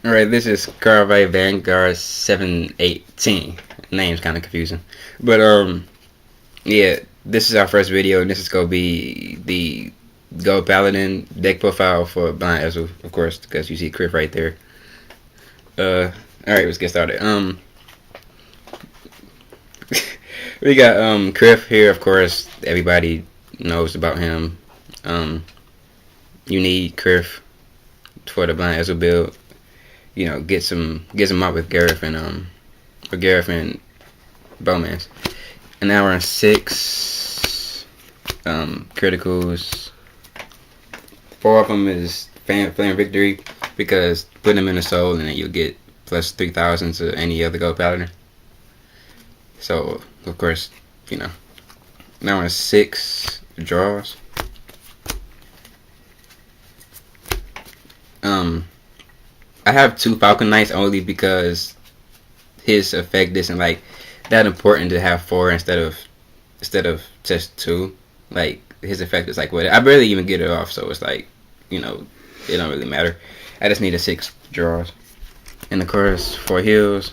Alright, this is Carve Vanguard 718. Name's kind of confusing. But, yeah, this is our first video, and this is going to be the Gold Paladin deck profile for Blond Ezel, of course, because you see Criff right there. Alright, let's get started. We got, Criff here, of course. Everybody knows about him. You need Criff for the Blond Ezel build. You know, get some up with Gareth and Bowman's. And now we're on 6 criticals. 4 of them is Flame Victory, because put them in the soul and then you'll get plus 3,000 to any other Gold Paladin. So of course, you know. Now we're on 6 draws. I have 2 Falcon Knights only because his effect isn't like that important to have 4 instead of just 2. Like his effect is like what I barely even get it off, so it's like, you know, it don't really matter. I just need a 6 draws, and of course 4 heals,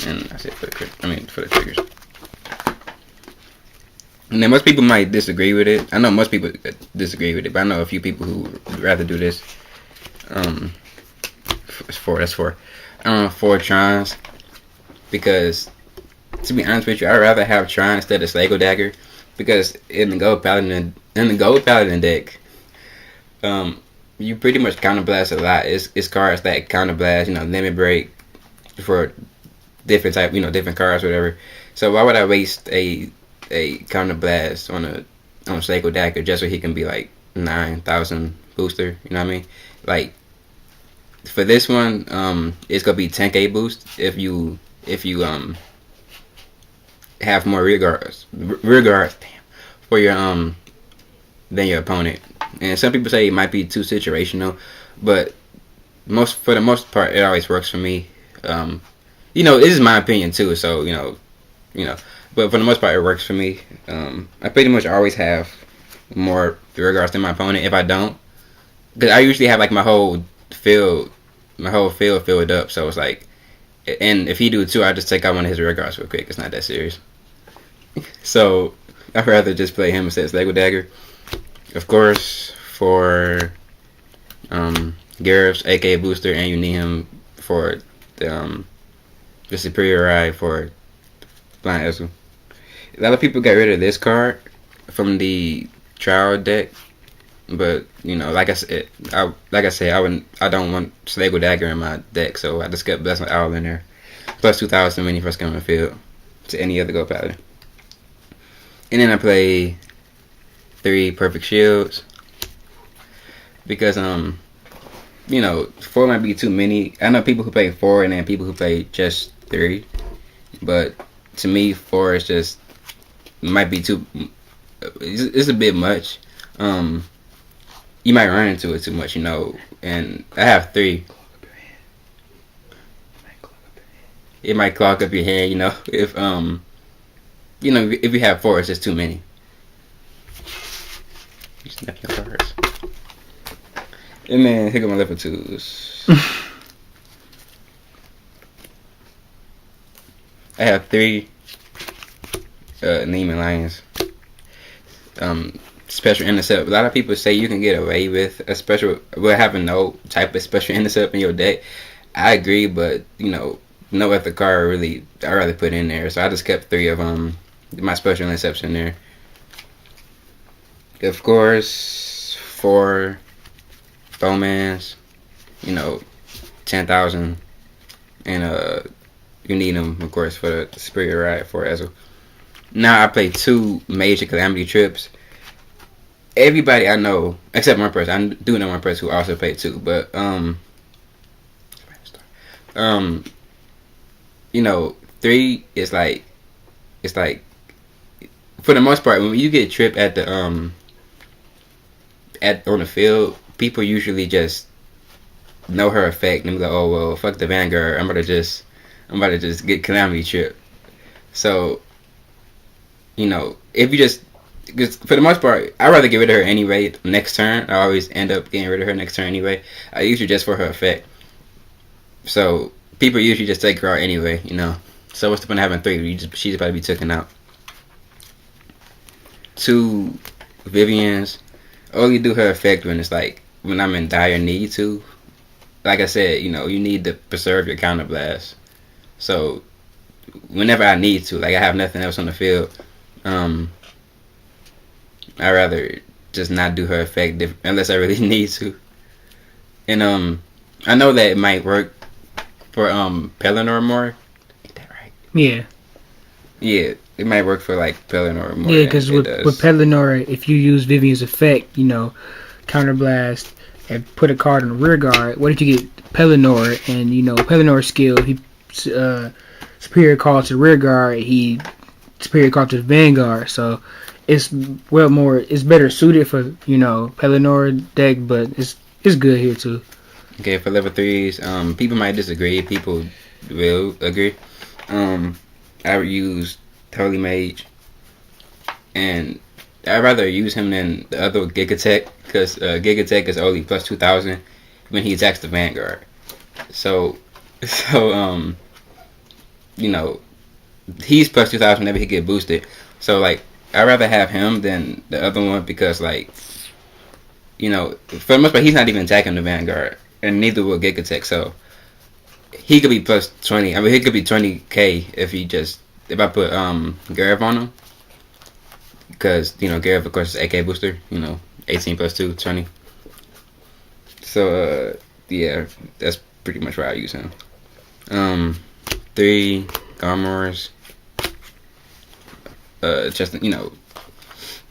and that's it for the triggers. And then most people might disagree with it. I know most people disagree with it, but I know a few people who would rather do this. That's 4. 4 Trons, because to be honest with you, I'd rather have Tron instead of Slago Dagger, because in the Gold Paladin deck, you pretty much counterblast a lot. It's cards that counterblast, you know, limit break for different type, you know, different cards, whatever. So why would I waste a counterblast on Slago Dagger just so he can be like 9,000 booster? You know what I mean? Like for this one, it's gonna be 10k boost if you have more rear guards for your than your opponent. And some people say it might be too situational, but for the most part it always works for me. You know, this is my opinion too, so you know, but for the most part it works for me. I pretty much always have more rear guards than my opponent. If I don't, because I usually have like my whole field filled up, so it's like, and if he do too, I just take out one of his rear guards real quick. It's not that serious. So I'd rather just play him instead of Slago Dagger. Of course, for Gareth's AK booster, and you need him for the superior ride for Blond Ezel. A lot of people got rid of this card from the trial deck, but you know, like I said, I don't want Slago Dagger in my deck, so I just kept Blessing Owl in there. Plus 2,000 when you first come in the field to any other Gold Paladin. And then I play 3 Perfect Shields, because you know, 4 might be too many. I know people who play 4 and then people who play just 3, but to me 4 is just might be too. It's a bit much. You might run into it too much, you know. And I have 3. It might clog up your hand, you know. If you know, if you have 4, it's just too many. You snap your cards. And then here go my level 2s. I have 3 Neiman Lions. Special intercept. A lot of people say you can get away with a special, having no type of special intercept in your deck. I agree, but you know, no other card really I'd rather put in there. So I just kept 3 of my special intercepts in there. Of course, 4 Bowmans. You know, 10,000, and you need them, of course, for the superior ride for Ezel. Now I play 2 major calamity trips. Everybody I know, except one person, I do know one person who also played 2, but you know, 3 is like, it's like, for the most part, when you get tripped at the on the field, people usually just know her effect and be like, oh well, fuck the Vanguard, I'm about to just get calamity trip. So, you know, if you just because for the most part, I'd rather get rid of her anyway. Next turn, I always end up getting rid of her next turn anyway. I use her just for her effect. So people usually just take her out anyway, you know. So what's the point of having 3? She's about to be taken out. 2 Vivians only do her effect when it's like when I'm in dire need to. Like I said, you know, you need to preserve your counterblast. So whenever I need to, like I have nothing else on the field, I'd rather just not do her effect unless I really need to. And I know that it might work for Pelennor more. Ain't that right? Yeah. Yeah, it might work for like Pelennor more. Yeah, because with Pelennor, if you use Vivian's effect, you know, counterblast and put a card on the rear guard. What if you get Pelennor and you know Pellennor's skill? He superior call to the rear guard. He superior call to the vanguard. So it's it's better suited for you know Pelennor deck, but it's good here too. Okay, for level 3s, people might disagree. People will agree. I would use Holy Mage, and I'd rather use him than the other Gigatech, because Gigatech is only plus 2,000 when he attacks the Vanguard. So you know, he's plus 2,000 whenever he get boosted. So like, I'd rather have him than the other one because like, you know, for the most part, he's not even attacking the Vanguard, and neither will Gigatech. So he could be plus 20. I mean, he could be 20k if I put Gareth on him, because you know Gareth of course is AK booster. You know, 18 plus 2, 20. So yeah, that's pretty much why I use him. 3 Garmors. Just you know,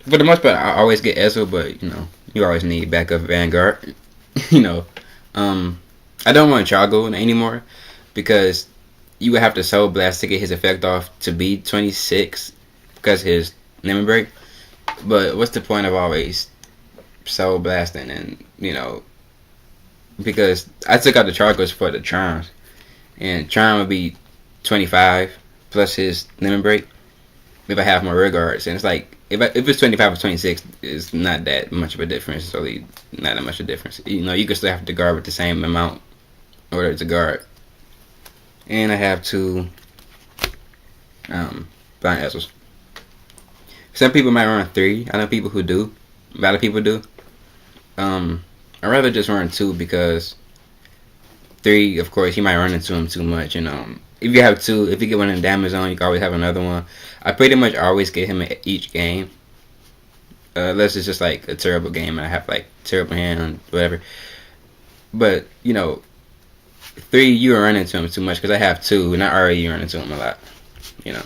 for the most part, I always get Ezel, but you know, you always need backup Vanguard. You know, I don't want Choggle anymore because you would have to Soul Blast to get his effect off to be 26 because his limit break. But what's the point of always Soul Blasting? And you know, because I took out the Chargers for the Trons, and Tron would be 25 plus his limit break if I have more rear guards. And it's like if it's 25 or 26, it's not that much of a difference. It's only not that much of a difference. You know, you can still have to guard with the same amount in order to guard. And I have 2 Blond Ezels. Some people might run 3. I know people who do. A lot of people do. I'd rather just run 2 because 3, of course, you might run into him too much. And if you have 2, if you get one in damage zone, you can always have another one. I pretty much always get him in each game. Unless it's just like a terrible game and I have like terrible hand, whatever. But, you know, 3, you are running into him too much because I have 2 and I already run into him a lot. You know.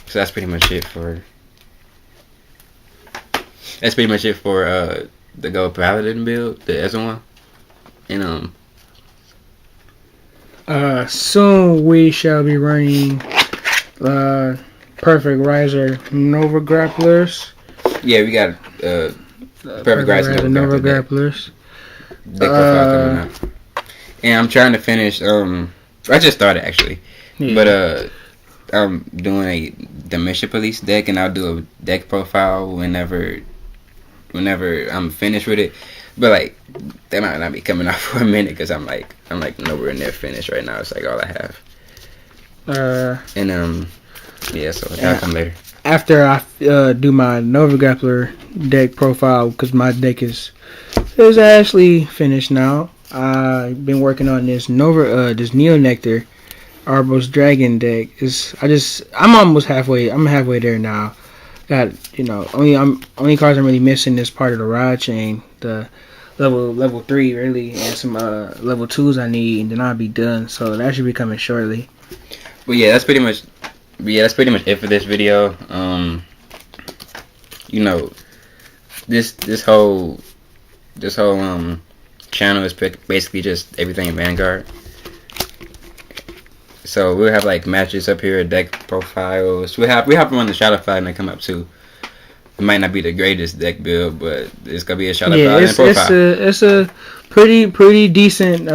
So that's pretty much it for... That's pretty much it for the Gold Paladin build, the Ezel one. And soon we shall be running Perfect Riser Nova Grapplers. Yeah, we got Perfect Riser Nova Grapplers. Deck profile coming up. And I'm trying to finish. I just started actually, yeah. But I'm doing a Dementia Police deck, and I'll do a deck profile whenever I'm finished with it. But like that might not be coming out for a minute because I'm like nowhere near finished right now. It's like all I have. Yeah, so that'll come later. After I do my Nova Grappler deck profile, because my deck is actually finished now. I've been working on this this Neo Nectar Arbos Dragon deck. I'm almost halfway. I'm halfway there now. Got only cards I'm really missing is part of the Rod Chain, the level 3 really, and some level 2s I need, and then I'll be done. So that should be coming shortly. Well, yeah, that's pretty much it for this video. You know, this whole channel is basically just everything in Vanguard. So we'll have like matches up here, deck profiles. We have one on the Shadow Paladin that come up too. It might not be the greatest deck build, but it's gonna be a Shadow Paladin profile. It's a pretty decent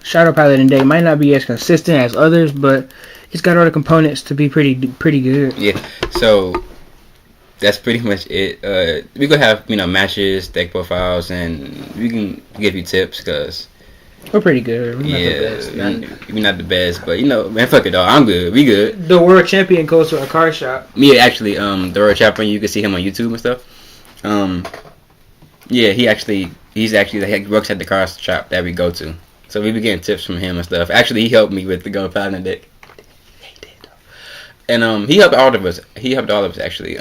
Shadow Paladin deck. It might not be as consistent as others, but it's got all the components to be pretty good. Yeah. So that's pretty much it. We gonna have matches, deck profiles, and we can give you tips because we're pretty good. We're we're not the best, but man, fuck it, dog. I'm good. We good. The world champion goes to a card shop. Yeah, actually, the world champion. You can see him on YouTube and stuff. Yeah, he works at the card shop that we go to. So we be getting tips from him and stuff. Actually, he helped me with the Paladin deck. And he helped all of us. He helped all of us actually.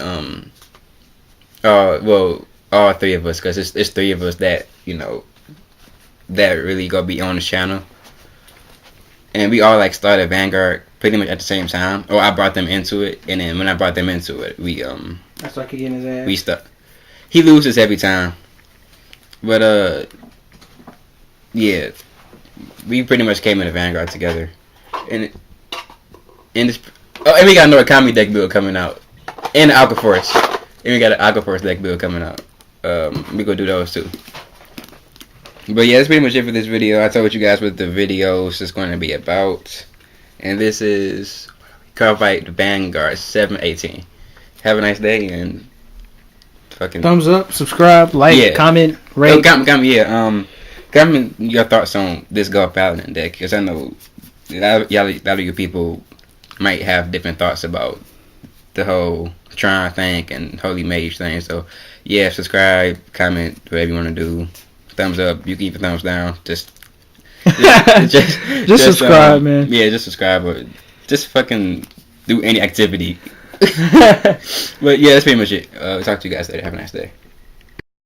Well, all three of us, because it's three of us that that really gonna be on the channel. And we all like started Vanguard pretty much at the same time. Or I brought them into it, and then when I brought them into it, we that's why I keep getting his ass. We stuck. He loses every time, but yeah, we pretty much came into Vanguard together, and this. Oh, and we got another Kami deck build coming out. And the Aqua Force. And we got an Aqua Force deck build coming out. We gonna do those too. But yeah, that's pretty much it for this video. I told you guys what the video is going to be about. And this is Cardfight Vanguard 718. Have a nice day and fucking thumbs up, subscribe, like, comment, rate. Comment your thoughts on this Paladin deck, because I know a lot of you people might have different thoughts about the whole Tron thing and Holy Mage thing. So yeah, subscribe, comment, whatever you want to do. Thumbs up. You can even thumbs down. Just subscribe, man. Yeah, just subscribe, or just fucking do any activity. But yeah, that's pretty much it. Talk to you guys later. Have a nice day.